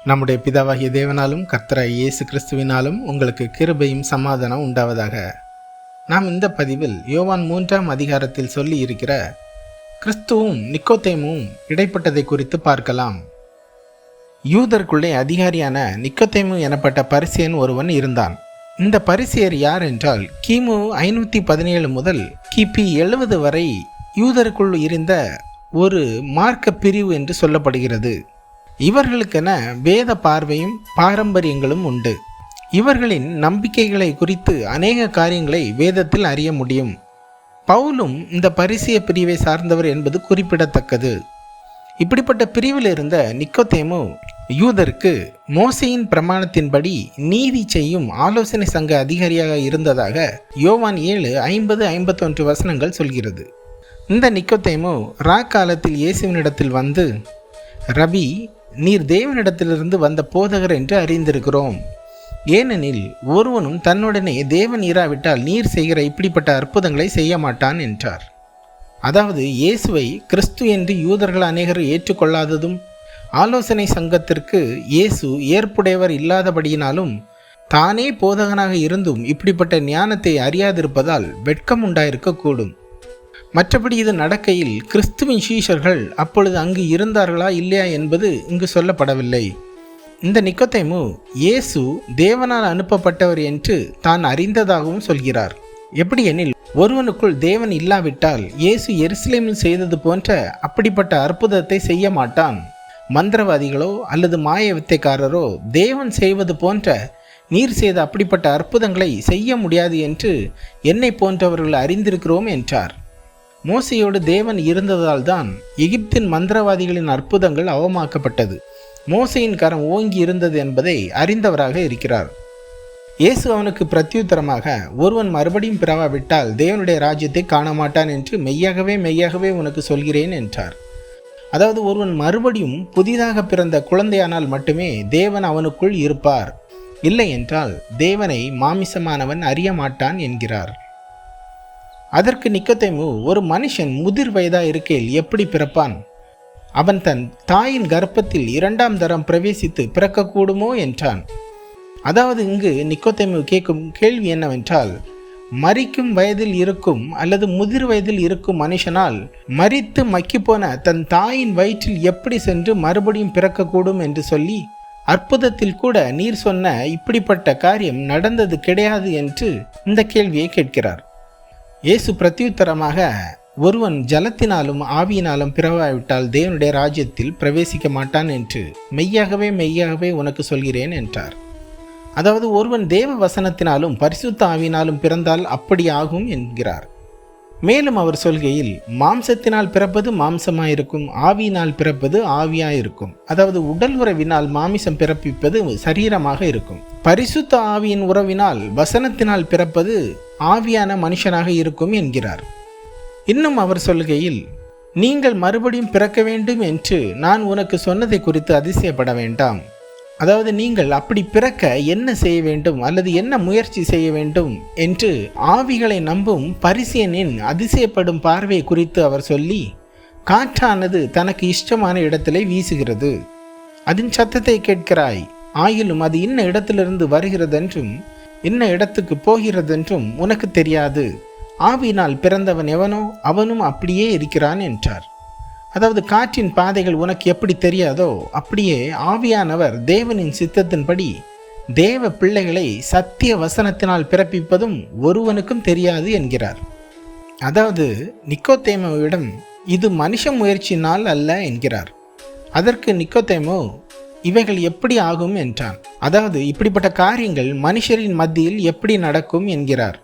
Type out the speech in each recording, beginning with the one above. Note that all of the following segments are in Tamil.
நம்முடைய பிதாவாகிய தேவனாலும் கர்த்தராகிய இயேசு கிறிஸ்துவினாலும் உங்களுக்கு கிருபையும் சமாதானம் உண்டாவதாக. நாம் இந்த பதிவில் யோவான் 3ஆம் அதிகாரத்தில் சொல்லி இருக்கிற கிறிஸ்துவும் நிக்கோதேமும் இடைப்பட்டதை குறித்து பார்க்கலாம். யூதருக்குள்ளே அதிகாரியான நிக்கோதேமு எனப்பட்ட பரிசேயன் ஒருவன் இருந்தான். இந்த பரிசேயர் யார் என்றால், கிமு 517 முதல் கிபி 70 வரை யூதருக்குள் இருந்த ஒரு மார்க்க பிரிவு என்று சொல்லப்படுகிறது. இவர்களுக்கென வேத பார்வையும் பாரம்பரியங்களும் உண்டு. இவர்களின் நம்பிக்கைகளை குறித்து அநேக காரியங்களை வேதத்தில் அறிய முடியும். பவுலும் இந்த பரிசேய பிரிவை சார்ந்தவர் என்பது குறிப்பிடத்தக்கது. இப்படிப்பட்ட பிரிவில் இருந்த நிக்கோதேமு யூதருக்கு மோசேயின் பிரமாணத்தின்படி நீதி செய்யும் ஆலோசனை சங்க அதிகாரியாக இருந்ததாக யோவான் 7:50-51 வசனங்கள் சொல்கிறது. இந்த நிக்கோதேமு காலத்தில் இயேசுவினிடத்தில் வந்து, ரபி, நீர் தேவனிடத்திலிருந்து வந்த போதகர் என்று அறிந்திருக்கிறோம். ஏனெனில் ஒருவனும் தன்னுடனே தேவன் இராவிட்டால் நீர் செய்கிற இப்படிப்பட்ட அற்புதங்களை செய்ய மாட்டான் என்றார். அதாவது இயேசுவை கிறிஸ்து என்று யூதர்கள் அநேகர் ஏற்றுக்கொள்ளாததும், ஆலோசனை சங்கத்திற்கு இயேசு ஏற்புடையவர் இல்லாதபடியினாலும், தானே போதகனாக இருந்தும் இப்படிப்பட்ட ஞானத்தை அறியாதிருப்பதால் வெட்கம் உண்டாயிருக்கக்கூடும். மற்றபடி இது நடக்கையில் கிறிஸ்துவின் சீஷர்கள் அப்பொழுது அங்கு இருந்தார்களா இல்லையா என்பது இங்கு சொல்லப்படவில்லை. இந்த நிக்கோதேமு இயேசு தேவனால் அனுப்பப்பட்டவர் என்று தான் அறிந்ததாகவும் சொல்கிறார். எப்படி எனில், ஒருவனுக்குள் தேவன் இல்லாவிட்டால் இயேசு எருசலேமில் செய்தது போன்ற அப்படிப்பட்ட அற்புதத்தை செய்ய மாட்டான். மந்திரவாதிகளோ அல்லது மாய வித்தைக்காரரோ தேவன் செய்வது போன்ற நீர் செய்த அப்படிப்பட்ட அற்புதங்களை செய்ய முடியாது என்று என்னை போன்றவர்கள் அறிந்திருக்கிறோம் என்றார். மோசையோடு தேவன் இருந்ததால் தான் எகிப்தின் மந்திரவாதிகளின் அற்புதங்கள் அவமாக்கப்பட்டது. மோசையின் கரம் ஓங்கி இருந்தது என்பதை அறிந்தவராக இருக்கிறார். இயேசு அவனுக்கு பிரத்யுத்தரமாக, ஒருவன் மறுபடியும் பிறவாவிட்டால் தேவனுடைய ராஜ்யத்தை காண மாட்டான் என்று மெய்யாகவே உனக்கு சொல்கிறேன் என்றார். அதாவது ஒருவன் மறுபடியும் புதிதாக பிறந்த குழந்தையானால் மட்டுமே தேவன் அவனுக்குள் இருப்பார், இல்லை என்றால் தேவனை மாமிசமானவன் அறிய மாட்டான் என்கிறார். அதற்கு நிக்கோதேமு, ஒரு மனுஷன் முதிர் வயதா இருக்கையில் எப்படி பிறப்பான்? அவன் தன் தாயின் கர்ப்பத்தில் 2ஆம் தரம் பிரவேசித்து பிறக்கக்கூடுமோ என்றான். அதாவது இங்கு நிக்கோதேமு கேட்கும் கேள்வி என்னவென்றால், மரிக்கும் வயதில் இருக்கும் அல்லது முதிர் வயதில் இருக்கும் மனுஷனால் மரித்து மக்கிப்போன தன் தாயின் வயிற்றில் எப்படி சென்று மறுபடியும் பிறக்கக்கூடும் என்று சொல்லி, அற்புதத்தில் கூட நீர் சொன்ன இப்படிப்பட்ட காரியம் நடந்தது கிடையாது என்று இந்த கேள்வியை கேட்கிறார். இயேசு பிரத்யுத்தரமாக, ஒருவன் ஜலத்தினாலும் ஆவியினாலும் பிறவாவிட்டால் தேவனுடைய ராஜ்யத்தில் பிரவேசிக்க மாட்டான் என்று மெய்யாகவே உனக்கு சொல்கிறேன் என்றார். அதாவது ஒருவன் தேவ வசனத்தினாலும் பரிசுத்த ஆவியினாலும் பிறந்தால் அப்படி ஆகும் என்கிறார். மேலும் அவர் சொல்கையில், மாம்சத்தினால் பிறப்பது மாம்சமாயிருக்கும், ஆவியினால் பிறப்பது ஆவியாயிருக்கும். அதாவது உடல் உறவினால் மாமிசம் பிறப்பிப்பது சரீரமாக இருக்கும். பரிசுத்த ஆவியின் உறவினால் வசனத்தினால் பிறப்பது ஆவியான மனுஷனாக இருக்கும் என்கிறார். இன்னும் அவர் சொல்கையில், நீங்கள் மறுபடியும் பிறக்க வேண்டும் என்று நான் உனக்கு சொன்னதை குறித்து அதிசயப்பட வேண்டாம். அதாவது நீங்கள் அப்படி பிறக்க என்ன செய்ய வேண்டும் அல்லது என்ன முயற்சி செய்ய வேண்டும் என்று ஆவிகளை நம்பும் பரிசேயனின் அதிசயப்படும் பார்வை குறித்து அவர் சொல்லி, காற்றானது தனக்கு இஷ்டமான இடத்திலே வீசுகிறது, அதன் சத்தத்தை கேட்கிறாய், ஆயிலும் அது இன்ன இடத்திலிருந்து வருகிறதென்றும் இன்ன இடத்துக்கு போகிறதென்றும் உனக்கு தெரியாது. ஆவியினால் பிறந்தவன் எவனோ அவனும் அப்படியே இருக்கிறான் என்றார். அதாவது காற்றின் பாதைகள் உனக்கு எப்படி தெரியாதோ அப்படியே ஆவியானவர் தேவனின் சித்தத்தின்படி தேவ பிள்ளைகளை சத்திய வசனத்தினால் பிறப்பிப்பதும் ஒருவனுக்கும் தெரியாது என்கிறார். அதாவது நிக்கோதேமுவிடம் இது மனுஷ முயற்சினால் அல்ல என்கிறார். அதற்கு நிக்கோதேமு, இவைகள் எப்படி ஆகும் என்றான். அதாவது இப்படிப்பட்ட காரியங்கள் மனுஷரின் மத்தியில் எப்படி நடக்கும் என்கிறார்.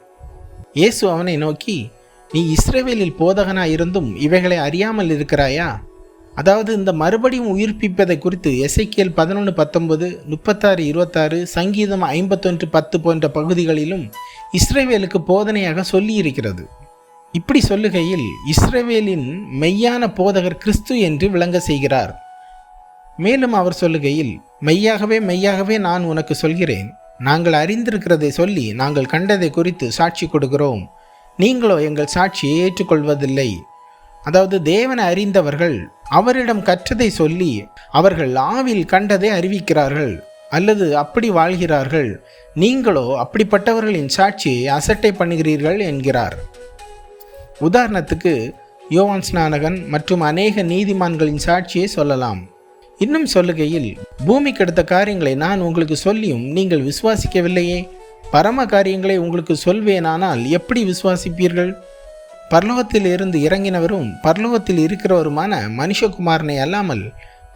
இயேசு அவனை நோக்கி, நீ இஸ்ரவேலில் போதகனாய் இருந்தும் இவைகளை அறியாமல் இருக்கிறாயா? அதாவது இந்த மறுபடியும் உயிர்ப்பிப்பதை குறித்து எசேக்கியேல் 11:19, 36:26, சங்கீதம் 51:10 போன்ற பகுதிகளிலும் இஸ்ரவேலுக்கு போதனையாக சொல்லி இருக்கிறது. இப்படி சொல்லுகையில் இஸ்ரவேலின் மெய்யான போதகர் கிறிஸ்து என்று விளங்க செய்கிறார். மேலும் அவர் சொல்லுகையில், மெய்யாகவே நான் உனக்கு சொல்கிறேன், நாங்கள் அறிந்திருக்கிறதை சொல்லி நாங்கள் கண்டதை குறித்து சாட்சி கொடுக்கிறோம், நீங்களோ எங்கள் சாட்சியை ஏற்றுக்கொள்வதில்லை. அதாவது தேவனை அறிந்தவர்கள் அவரிடம் கற்றதை சொல்லி அவர்கள் ஆவில் கண்டதை அறிவிக்கிறார்கள் அல்லது அப்படி வாழ்கிறார்கள். நீங்களோ அப்படிப்பட்டவர்களின் சாட்சியை அசட்டை பண்ணுகிறீர்கள் என்கிறார். உதாரணத்துக்கு யோவான் ஸ்நானகன் மற்றும் அநேக நீதிமான்களின் சாட்சியை சொல்லலாம். இன்னும் சொல்லுகையில், பூமிக்கு அடுத்த காரியங்களை நான் உங்களுக்கு சொல்லியும் நீங்கள் விசுவாசிக்கவில்லையே, பரம காரியங்களை உங்களுக்கு சொல்வேனானால் எப்படி விசுவாசிப்பீர்கள்? பரலோகத்தில் இருந்து இறங்கினவரும் பரலோகத்தில் இருக்கிறவருமான மனுஷகுமாரனை அல்லாமல்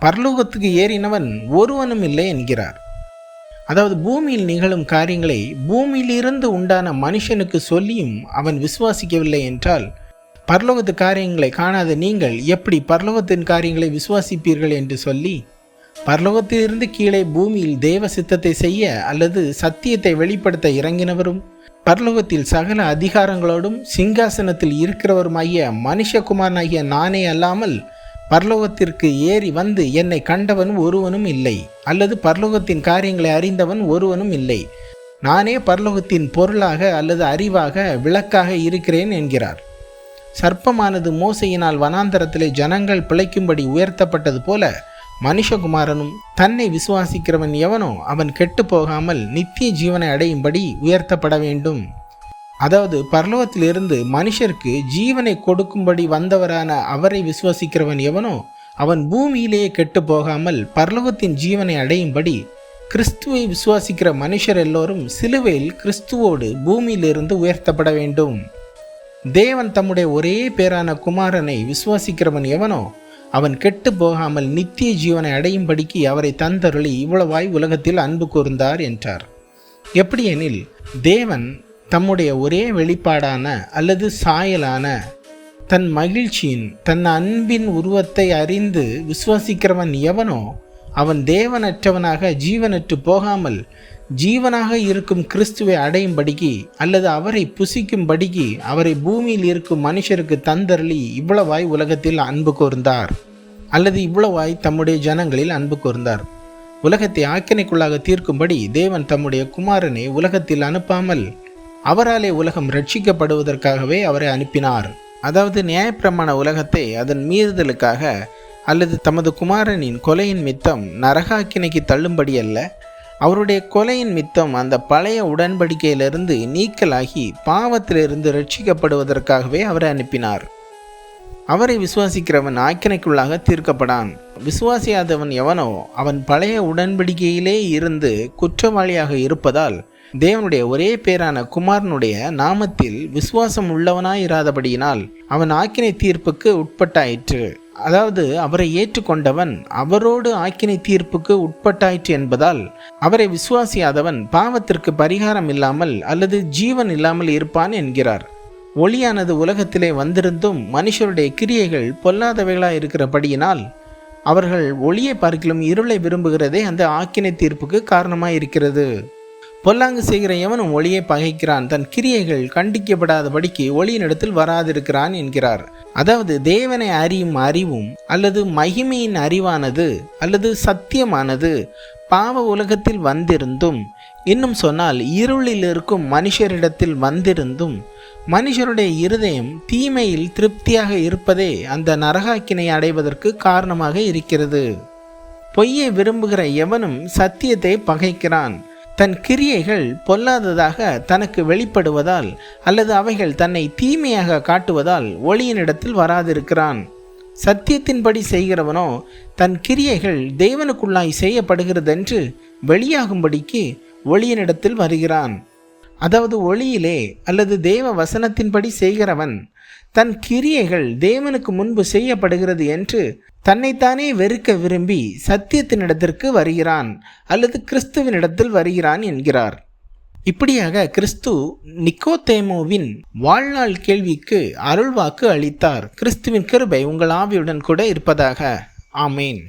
பரலோகத்துக்கு ஏறினவன் ஒருவனும் இல்லை என்கிறார். அதாவது பூமியில் நிகழும் காரியங்களை பூமியிலிருந்து உண்டான மனுஷனுக்கு சொல்லியும் அவன் விசுவாசிக்கவில்லை என்றால், பரலோகத்து காரியங்களை காணாத நீங்கள் எப்படி பரலோகத்தின் காரியங்களை விசுவாசிப்பீர்கள் என்று சொல்லி, பரலோகத்திலிருந்து கீழே பூமியில் தேவ சித்தத்தை செய்ய அல்லது சத்தியத்தை வெளிப்படுத்த இறங்கினவரும் பரலோகத்தில் சகல அதிகாரங்களோடும் சிங்காசனத்தில் இருக்கிறவருமாகிய மனுஷகுமாரனாகிய நானே அல்லாமல் பரலோகத்திற்கு ஏறி வந்து என்னை கண்டவன் ஒருவனும் இல்லை, அல்லது பரலோகத்தின் காரியங்களை அறிந்தவன் ஒருவனும் இல்லை. நானே பரலோகத்தின் பொருளாக அல்லது அறிவாக விளக்காக இருக்கிறேன் என்கிறார். சர்ப்பமானது மோசையினால் வனாந்தரத்திலே ஜனங்கள் பிழைக்கும்படி உயர்த்தப்பட்டது போல மனுஷகுமாரனும் தன்னை விசுவாசிக்கிறவன் எவனோ அவன் கெட்டு போகாமல் நித்திய ஜீவனை அடையும்படி உயர்த்தப்பட வேண்டும். அதாவது பரலோகத்திலிருந்து மனுஷருக்கு ஜீவனை கொடுக்கும்படி வந்தவரான அவரை விசுவாசிக்கிறவன் எவனோ அவன் பூமியிலேயே கெட்டு போகாமல் பரலோகத்தின் ஜீவனை அடையும்படி கிறிஸ்துவை விசுவாசிக்கிற மனுஷர் எல்லோரும் சிலுவையில் கிறிஸ்துவோடு பூமியிலிருந்து உயர்த்தப்பட வேண்டும். தேவன் தம்முடைய ஒரே பேரான குமாரனை விசுவாசிக்கிறவன் எவனோ அவன் கெட்டு போகாமல் நித்திய ஜீவனை அடையும்படிக்கு அவரை தந்தருளி இவ்வளவாய் உலகத்தில் அன்பு கூர்ந்தார் என்றார். எப்படியெனில், தேவன் தம்முடைய ஒரே வெளிப்பாடான அல்லது சாயலான தன் மகிழ்ச்சியின் தன் அன்பின் உருவத்தை அறிந்து விசுவாசிக்கிறவன் எவனோ அவன் தேவனற்றவனாக ஜீவனற்று போகாமல் ஜீவனாக இருக்கும் கிறிஸ்துவை அடையும்படிக்கு அல்லது அவரை புசிக்கும்படிக்கு அவரை பூமியில் இருக்கும் மனுஷருக்கு தந்தருளி இவ்வளவாய் உலகத்தில் அன்பு கூர்ந்தார் அல்லது இவ்வளவாய் தம்முடைய ஜனங்களில் அன்பு கூர்ந்தார். உலகத்தை ஆக்கினைக்குள்ளாக தீர்க்கும்படி தேவன் தம்முடைய குமாரனை உலகத்தில் அனுப்பாமல் அவராலே உலகம் ரட்சிக்கப்படுவதற்காகவே அவரை அனுப்பினார். அதாவது நியாயப்பிரமாண உலகத்தை அதன் மீறுதலுக்காக அல்லது தமது குமாரனின் கொலையின் மித்தம் நரகாக்கினைக்கு தள்ளும்படி அல்ல, அவருடைய கொலையின் மித்தம் அந்த பழைய உடன்படிக்கையிலிருந்து நீக்கலாகி பாவத்திலிருந்து ரட்சிக்கப்படுவதற்காகவே அவரை அனுப்பினார். அவரை விசுவாசிக்கிறவன் ஆக்கினைக்குள்ளாக தீர்க்கப்படான். விசுவாசியாதவன் எவனோ அவன் பழைய உடன்படிக்கையிலே இருந்து குற்றவாளியாக இருப்பதால் தேவனுடைய ஒரே பேரான குமாரனுடைய நாமத்தில் விசுவாசம் உள்ளவனாயிராதபடியினால் அவன் ஆக்கினை தீர்ப்புக்கு உட்பட்டாயிற்று. அதாவது அவரை ஏற்றுக்கொண்டவன் அவரோடு ஆக்கினை தீர்ப்புக்கு உட்பட்டாயிற்று என்பதால் அவரை விசுவாசியாதவன் பாவத்திற்கு பரிகாரம் இல்லாமல் அல்லது ஜீவன் இல்லாமல் இருப்பான் என்கிறார். ஒளியானது உலகத்திலே வந்திருந்தும் மனுஷருடைய கிரியைகள் பொல்லாதவைகளாக இருக்கிறபடியினால் அவர்கள் ஒளியை பார்க்கிலும் இருளை விரும்புகிறதே அந்த ஆக்கினை தீர்ப்புக்கு காரணமாக இருக்கிறது. பொல்லாங்கு செய்கிற எவனும் ஒளியை பகைக்கிறான், தன் கிரியைகள் கண்டிக்கப்படாதபடிக்கு ஒளியினிடத்தில் வராதிருக்கிறான் என்கிறார். அதாவது தேவனை அறியும் அறிவும் அல்லது மகிமையின் அறிவானது அல்லது சத்தியமானது பாவ உலகத்தில் வந்திருந்தும், இன்னும் சொன்னால் இருளில் இருக்கும் மனுஷரிடத்தில் வந்திருந்தும் மனுஷருடைய இருதயம் தீமையில் திருப்தியாக இருப்பதே அந்த நரகாக்கினை அடைவதற்கு காரணமாக இருக்கிறது. பொய்யை விரும்புகிற எவனும் சத்தியத்தை பகைக்கிறான், தன் கிரியைகள் பொல்லாததாக தனக்கு வெளிப்படுவதால் அல்லது அவைகள் தன்னை தீமையாக காட்டுவதால் ஒளியினிடத்தில் வராதிருக்கிறான். சத்தியத்தின்படி செய்கிறவனோ தன் கிரியைகள் தேவனுக்குள்ளாய் செய்யப்படுகிறதென்று வெளியாகும்படிக்கு ஒளியினிடத்தில் வருகிறான். அதாவது ஒளியிலே அல்லது தேவ வசனத்தின்படி செய்கிறவன் தன் கிரியைகள் தேவனுக்கு முன்பு செய்யப்படுகிறது என்று தன்னைத்தானே வெறுக்க விரும்பி சத்தியத்தினிடத்திற்கு வருகிறான் அல்லது கிறிஸ்துவினிடத்தில் வருகிறான் என்கிறார். இப்படியாக கிறிஸ்து நிக்கோதேமுவின் வாழ்நாள் கேள்விக்கு அருள்வாக்கு அளித்தார். கிறிஸ்துவின் கிருபை உங்கள் ஆவியுடன் கூட இருப்பதாக. ஆமேன்.